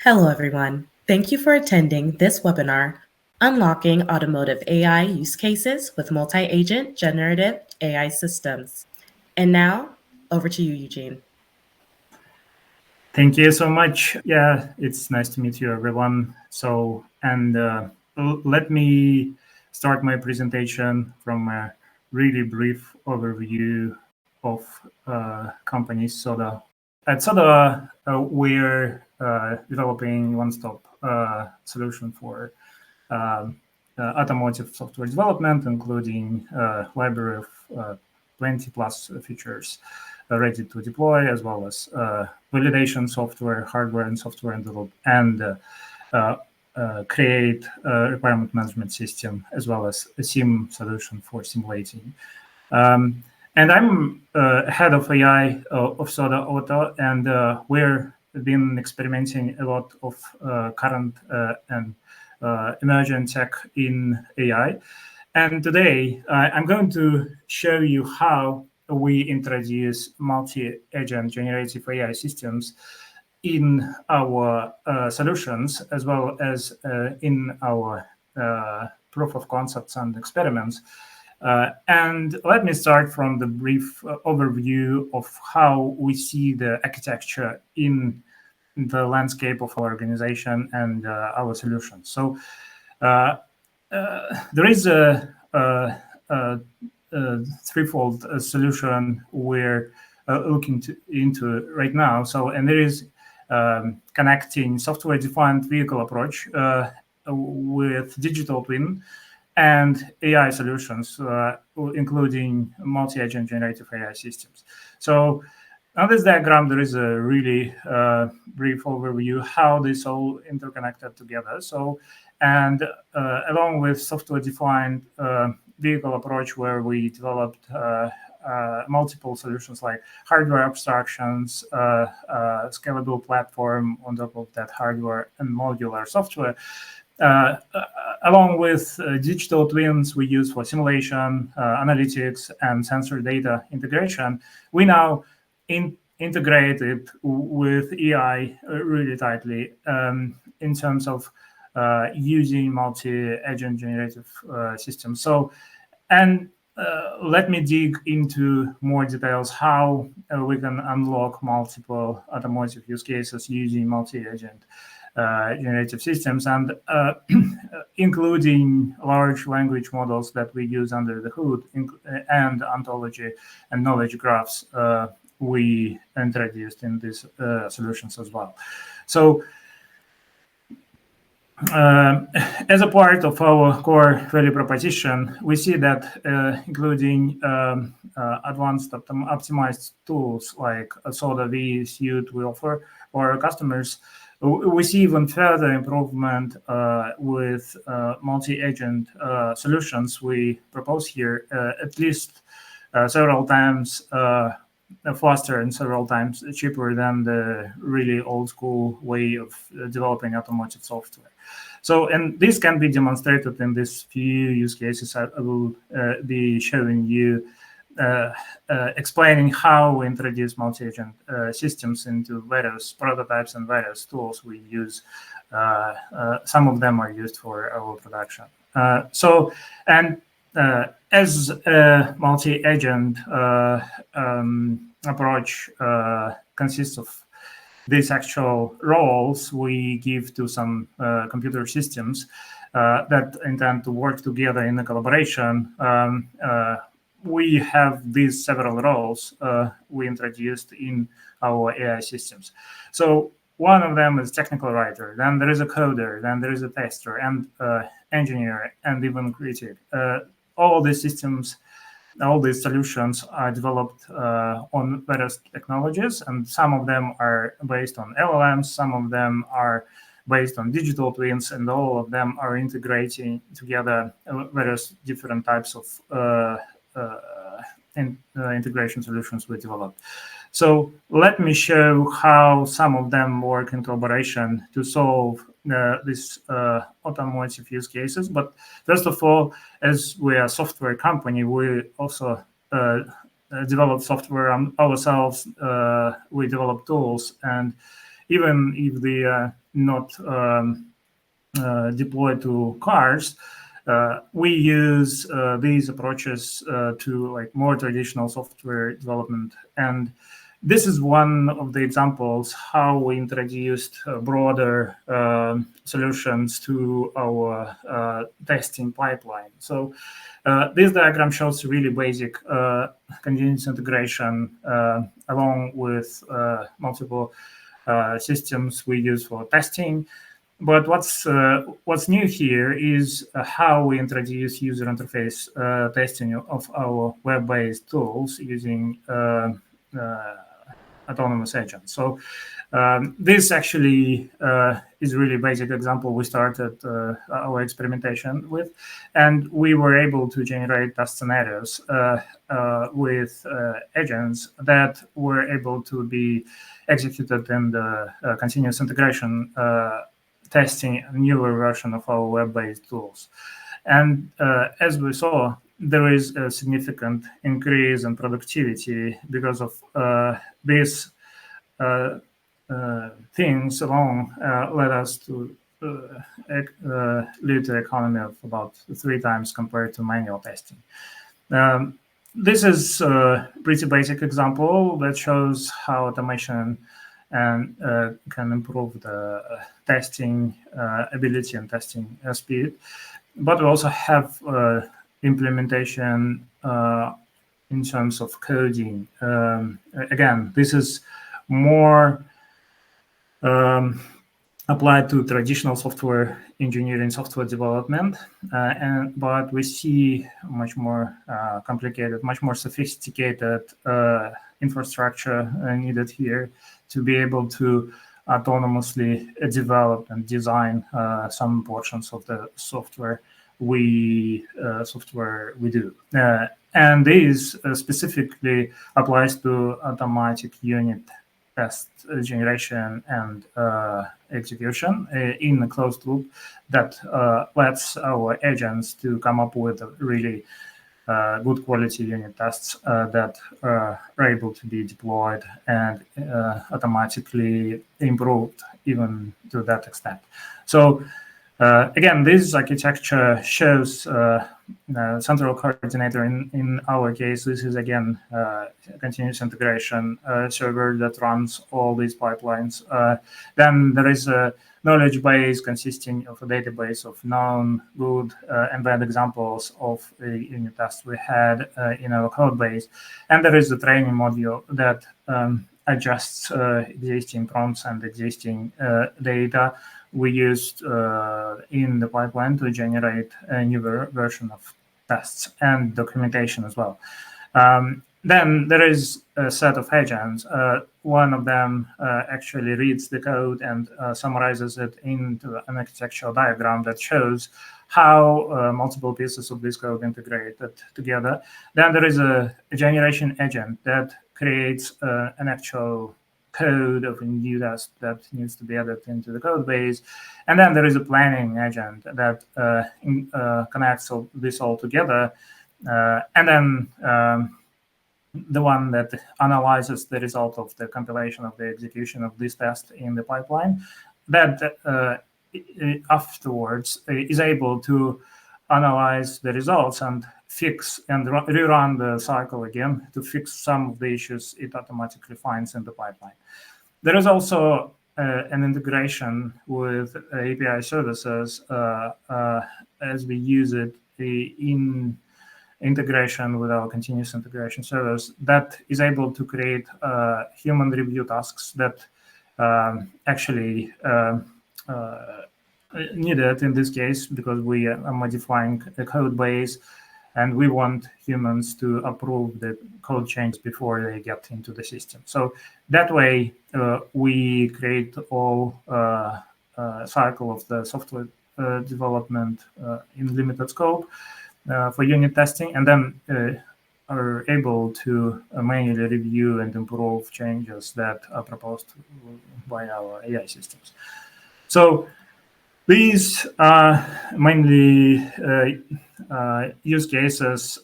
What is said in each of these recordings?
Hello, everyone. Thank you for attending this webinar, Unlocking Automotive AI Use Cases with Multi-Agent Generative AI Systems. And now, over to you, Eugene. Thank you so much. Yeah, it's nice to meet you, everyone. Let me start my presentation from a really brief overview of company SODA. At SODA, we're developing one-stop solution for automotive software development, including a library of 20 plus features ready to deploy, as well as validation software, hardware and software envelope, and create a requirement management system, as well as a sim solution for simulating. And I'm head of AI of SODA.Auto, and we're been experimenting a lot of current and emerging tech in AI. And today, I'm going to show you how we introduce multi-agent generative AI systems in our solutions, as well as in our proof of concepts and experiments. And let me start from the brief overview of how we see the architecture in the landscape of our organization and our solutions. So there is a threefold solution we're looking into right now. And there is connecting software-defined vehicle approach with digital twin and AI solutions, including multi-agent generative AI systems. So on this diagram, there is a really brief overview how this all interconnected together. And along with software-defined vehicle approach, where we developed multiple solutions like hardware abstractions, scalable platform on top of that hardware, and modular software. Along with digital twins we use for simulation, analytics, and sensor data integration, we now integrate it with AI really tightly in terms of using multi-agent generative systems. Let me dig into more details how we can unlock multiple automotive use cases using multi-agent generative systems, and including large language models that we use under the hood, and ontology and knowledge graphs we introduced in these solutions as well. So as a part of our core value proposition, we see that including advanced optimized tools like SODA V Suite we offer for our customers, we see even further improvement with multi-agent solutions we propose here, at least several times faster and several times cheaper than the really old school way of developing automotive software. And this can be demonstrated in these few use cases. I will be showing you, explaining how we introduce multi-agent systems into various prototypes and various tools we use. Some of them are used for our production. As a multi-agent approach consists of these actual roles we give to some computer systems that intend to work together in a collaboration. We have these several roles we introduced in our AI systems. So one of them is technical writer, then there is a coder, then there is a tester, and engineer, and even creative. All these systems, all these solutions are developed on various technologies, and some of them are based on LLMs, some of them are based on digital twins, and all of them are integrating together various different types of integration solutions we developed. So let me show how some of them work in collaboration to solve these automotive use cases. But first of all, as we are a software company, we also develop software ourselves. We develop tools, and even if the not deployed to cars, we use these approaches to like more traditional software development. And this is one of the examples how we introduced broader solutions to our testing pipeline. So this diagram shows really basic continuous integration along with multiple systems we use for testing. But what's new here is how we introduce user interface testing of our web-based tools using autonomous agents. So this actually is really basic example we started our experimentation with, and we were able to generate test scenarios with agents that were able to be executed in the continuous integration testing a newer version of our web-based tools. And as we saw, there is a significant increase in productivity because of these things alone led us to lead to an economy of about 3 times compared to manual testing. This is a pretty basic example that shows how automation and can improve the testing ability and testing speed. But we also have implementation in terms of coding. Again, this is more applied to traditional software engineering, software development, but we see much more complicated, much more sophisticated infrastructure needed here to be able to autonomously develop and design some portions of the software we do. And this specifically applies to automatic unit test generation and execution in a closed loop that lets our agents to come up with really good quality unit tests that are able to be deployed and automatically improved even to that extent. So again, this architecture shows central coordinator. In our case, this is again continuous integration server that runs all these pipelines. Then there is a knowledge base consisting of a database of known, good, and bad examples of unit tests we had in our code base. And there is a training module that adjusts existing prompts and existing data we used in the pipeline to generate a new version of tests and documentation as well. Then there is a set of agents. One of them actually reads the code and summarizes it into an architectural diagram that shows how multiple pieces of this code integrated together. Then there is a generation agent that creates an actual code of a new test that needs to be added into the code base. And then there is a planning agent that connects this all together. And then the one that analyzes the result of the compilation of the execution of this test in the pipeline, that afterwards is able to analyze the results and fix and rerun the cycle again to fix some of the issues it automatically finds in the pipeline. There is also an integration with API services as we use it in integration with our continuous integration service that is able to create human review tasks that actually needed in this case because we are modifying a code base and we want humans to approve the code change before they get into the system. So that way we create all cycle of the software development in limited scope for unit testing, and then are able to manually review and improve changes that are proposed by our AI systems. So these are mainly use cases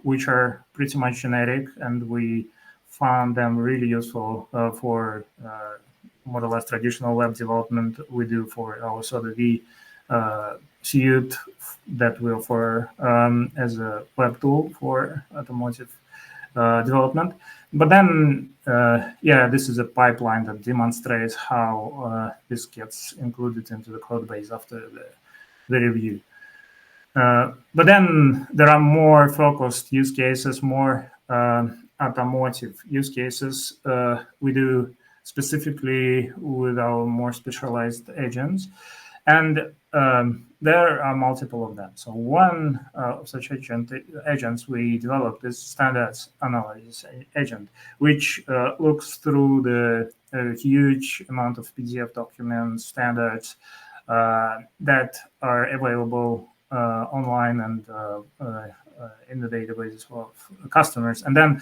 which are pretty much generic, and we found them really useful for more or less traditional web development we do for our SODA-V suite that we offer as a web tool for automotive development. But then, this is a pipeline that demonstrates how this gets included into the code base after the review. But then there are more focused use cases, more automotive use cases we do specifically with our more specialized agents. And there are multiple of them. So one of such agents we developed is standards analysis agent, which looks through the huge amount of PDF documents, standards that are available online and in the database of customers. And then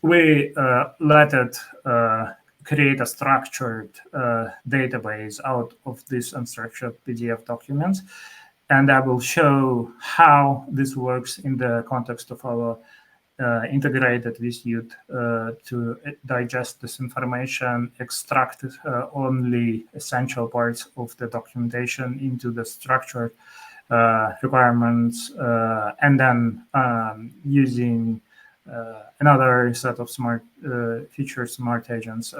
we let it create a structured database out of these unstructured PDF documents. And I will show how this works in the context of our integrated vSuite to digest this information, extract only essential parts of the documentation into the structured requirements, and then using another set of smart features, smart agents,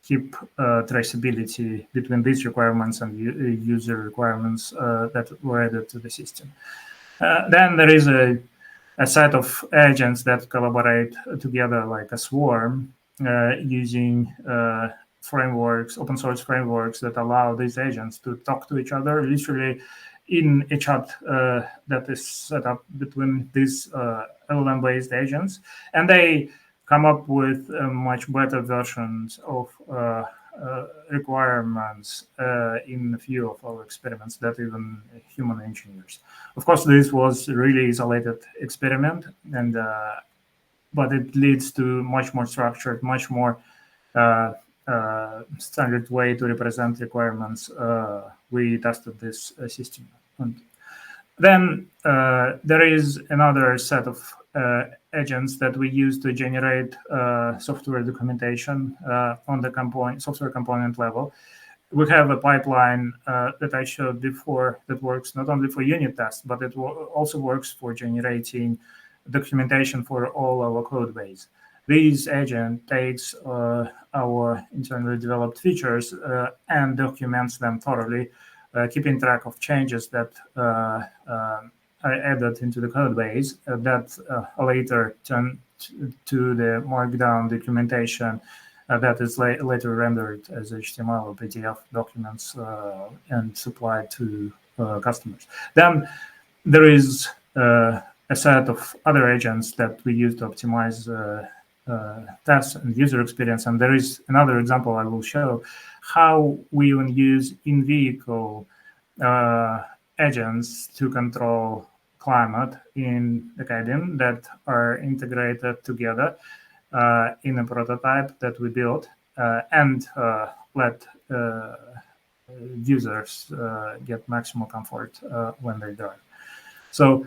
keep traceability between these requirements and user requirements that were added to the system. Then there is a set of agents that collaborate together like a swarm using frameworks, open source frameworks that allow these agents to talk to each other, literally in a chat that is set up between these LLM-based agents. And they come up with much better versions of requirements in a few of our experiments than even human engineers. Of course, this was a really isolated experiment, and but it leads to much more structured, much more standard way to represent requirements. We tested this system. And then there is another set of agents that we use to generate software documentation on the software component level. We have a pipeline that I showed before that works not only for unit tests, but it also works for generating documentation for all our code base. This agent takes our internally developed features and documents them thoroughly, keeping track of changes that are added into the code base that later turn to the markdown documentation that is later rendered as HTML or PDF documents and supplied to customers. Then there is a set of other agents that we use to optimize tests and user experience. And there is another example I will show how we even use in-vehicle agents to control climate in the cabin that are integrated together in a prototype that we built and let users get maximal comfort when they drive. So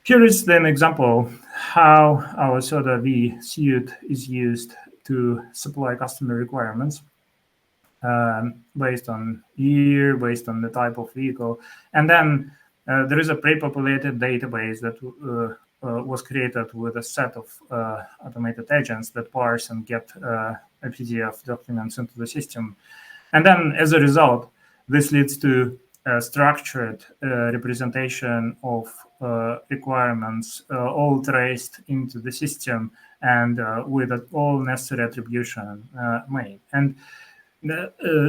here is an example how our SODA-V suite is used to supply customer requirements based on year, based on the type of vehicle. And then there is a pre-populated database that was created with a set of automated agents that parse and get PDF documents into the system. And then as a result, this leads to a structured representation of requirements, all traced into the system and with all necessary attribution made. And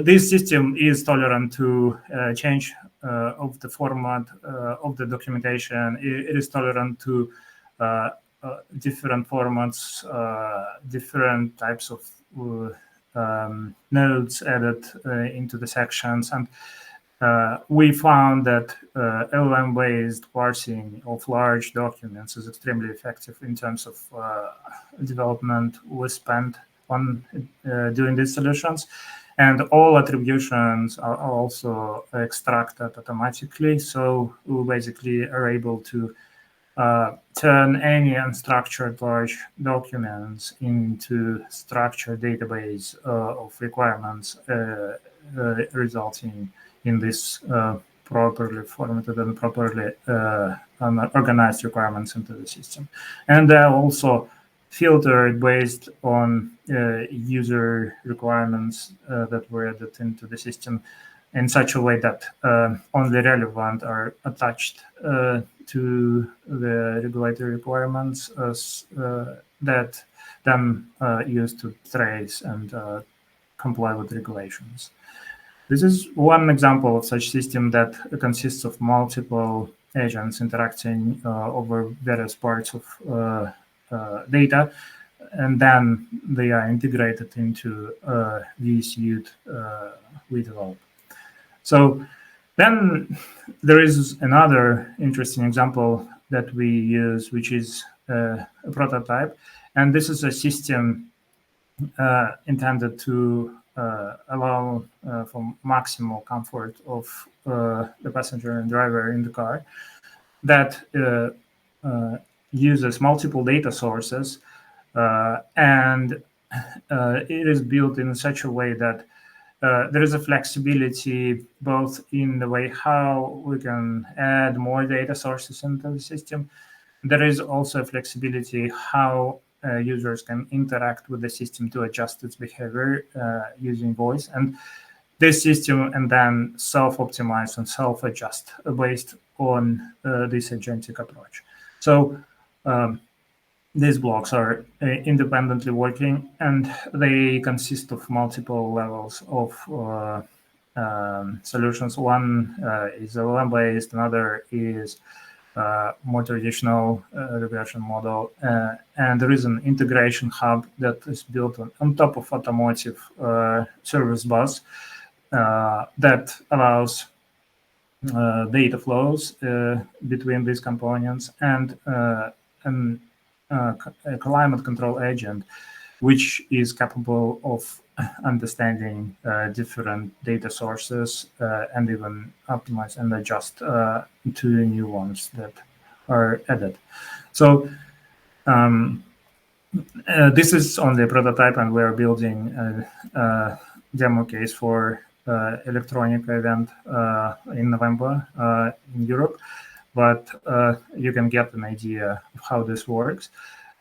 this system is tolerant to change of the format of the documentation. It is tolerant to different formats, different types of nodes added into the sections. And we found that LLM-based parsing of large documents is extremely effective in terms of development we spent on doing these solutions. And all attributions are also extracted automatically. So we basically are able to turn any unstructured large documents into structured database of requirements, resulting in this properly formatted and properly organized requirements into the system. And they're also filtered based on user requirements that were added into the system in such a way that only relevant are attached to the regulatory requirements that then used to trace and comply with regulations. This is one example of such system that consists of multiple agents interacting over various parts of data, and then they are integrated into the suite we develop. So then there is another interesting example that we use, which is a prototype. And this is a system intended to allow for maximal comfort of the passenger and driver in the car that uses multiple data sources, and it is built in such a way that there is a flexibility both in the way how we can add more data sources into the system. There is also a flexibility how users can interact with the system to adjust its behavior using voice. And this system and then self-optimize and self-adjust based on this agentic approach. So these blocks are independently working, and they consist of multiple levels of solutions. One is LLM-based, another is more traditional regression model, and there is an integration hub that is built on top of Automotive service bus that allows data flows between these components, and a climate control agent, which is capable of understanding different data sources and even optimize and adjust to new ones that are added. So this is on the prototype, and we're building a demo case for electronic event in November in Europe. But you can get an idea of how this works.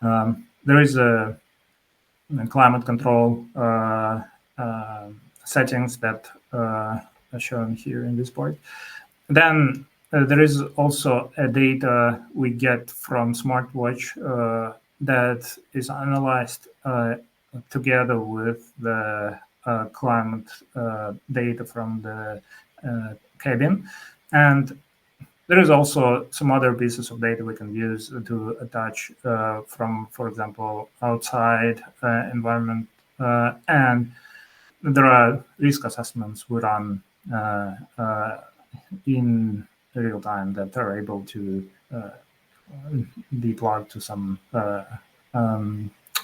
There is a climate control settings that are shown here in this part. Then there is also a data we get from smartwatch that is analyzed together with the climate data from the cabin. And there is also some other pieces of data we can use to attach from, for example, outside environment. And there are risk assessments we run in real time that are able to be plugged to some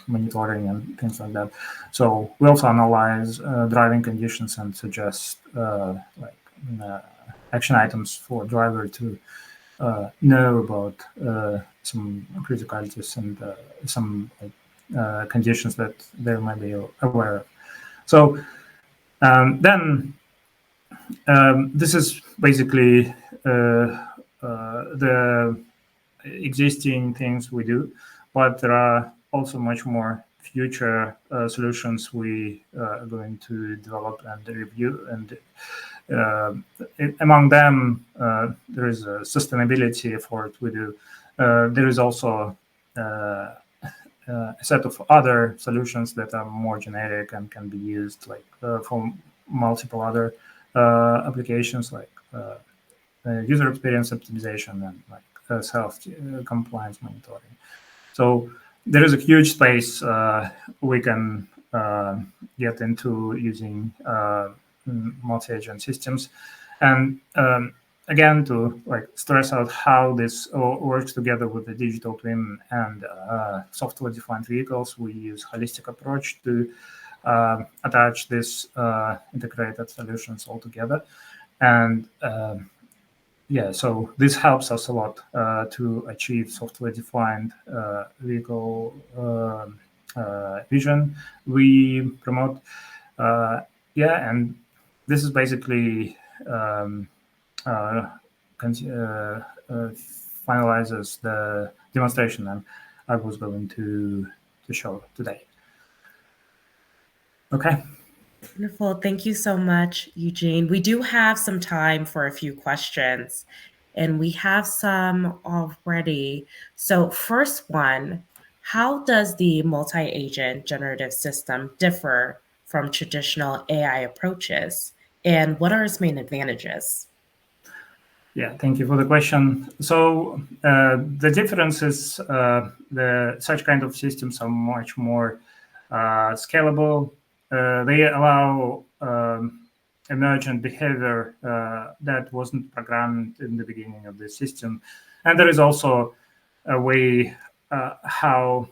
monitoring and things like that. So we also analyze driving conditions and suggest action items for driver to know about some criticalities and some conditions that they might be aware of. So then this is basically the existing things we do, but there are also much more future solutions we are going to develop and review. And among them, there is a sustainability effort we do. There is also a set of other solutions that are more generic and can be used like for multiple other applications, like user experience optimization and like self-compliance monitoring. So there is a huge space we can get into using multi-agent systems. And again, to like stress out how this works together with the digital twin and software-defined vehicles, we use holistic approach to attach these integrated solutions all together. And yeah, so this helps us a lot to achieve software-defined vehicle vision we promote. Yeah, and this is basically um, uh, finalizes the demonstration and I was going to show today. Okay. Wonderful. Thank you so much, Eugene. We do have some time for a few questions, and we have some already. So, first one, how does the multi-agent generative system differ from traditional AI approaches, and what are its main advantages? Yeah, thank you for the question. So the difference is the such kind of systems are much more scalable. They allow emergent behavior that wasn't programmed in the beginning of the system, and there is also a way how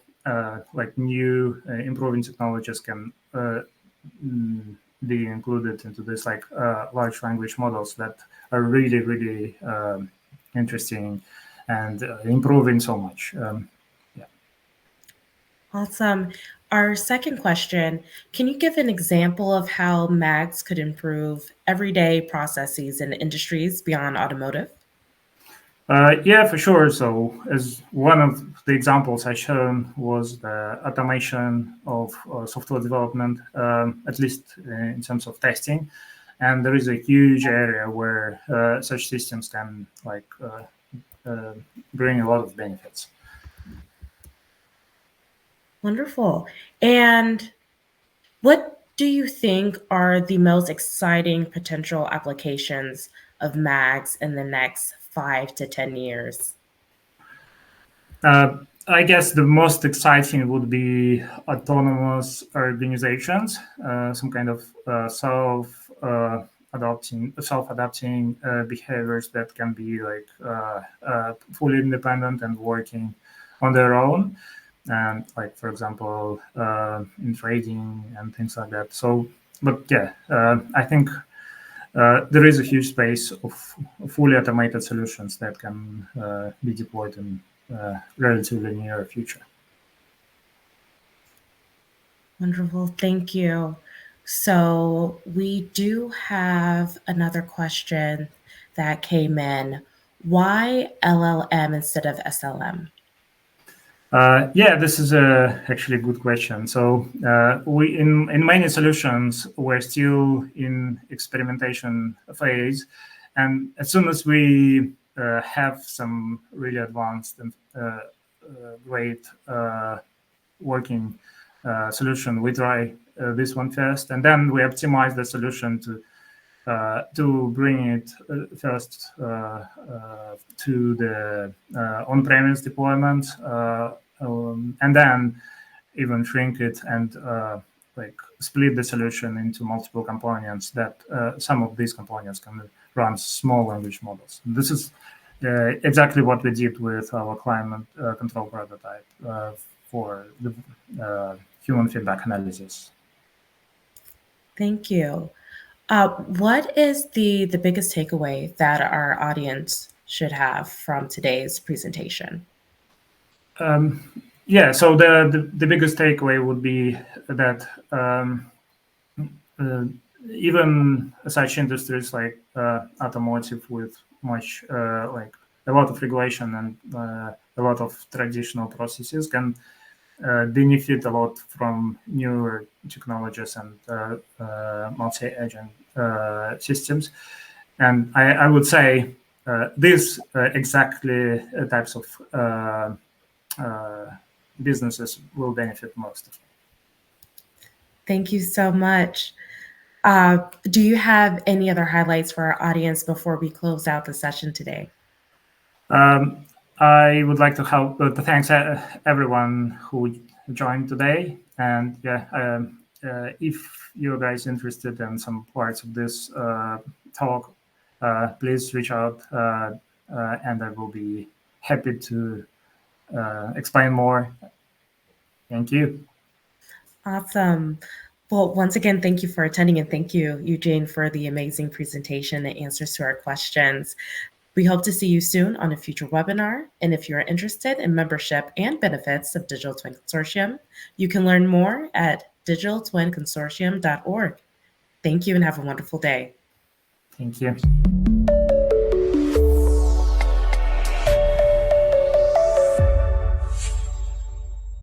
like new improving technologies can be included into this like large language models that are really really interesting and improving so much. Yeah. Awesome. Our second question, can you give an example of how MAGs could improve everyday processes in industries beyond automotive? Yeah, for sure. So, as one of the examples I shown was the automation of software development, at least in terms of testing. And there is a huge area where such systems can like uh, bring a lot of benefits. Wonderful. And what do you think are the most exciting potential applications of MAGs in the next 5 to 10 years? I guess the most exciting would be autonomous organizations, some kind of self-adapting behaviors that can be like fully independent and working on their own, and like for example in trading and things like that. So, but yeah, I think there is a huge space of fully automated solutions that can be deployed in relatively near future. Wonderful. Thank you. So, we do have another question that came in. Why LLM instead of SLM? Yeah, this is actually a good question. So we in many solutions we're still in experimentation phase, and as soon as we have some really advanced and great working solution, we try this one first, and then we optimize the solution to bring it first to the on-premise deployment, and then even shrink it and like split the solution into multiple components that some of these components can run small language models. And this is exactly what we did with our climate control prototype for the human feedback analysis. Thank you. What is the biggest takeaway that our audience should have from today's presentation? Yeah, so the biggest takeaway would be that uh, even such industries like automotive with much like a lot of regulation and a lot of traditional processes can benefit a lot from newer technologies and multi-agent systems. And I would say these exactly types of uh, businesses will benefit most. Thank you so much. Do you have any other highlights for our audience before we close out the session today? Um, I would like to help to thanks everyone who joined today, and yeah, if you guys interested in some parts of this talk, please reach out, and I will be happy to explain more. Thank you. Awesome. Well, once again, thank you for attending and thank you, Eugene, for the amazing presentation and answers to our questions. We hope to see you soon on a future webinar, and if you are interested in membership and benefits of Digital Twin Consortium, you can learn more at digitaltwinconsortium.org. Thank you and have a wonderful day. Thank you.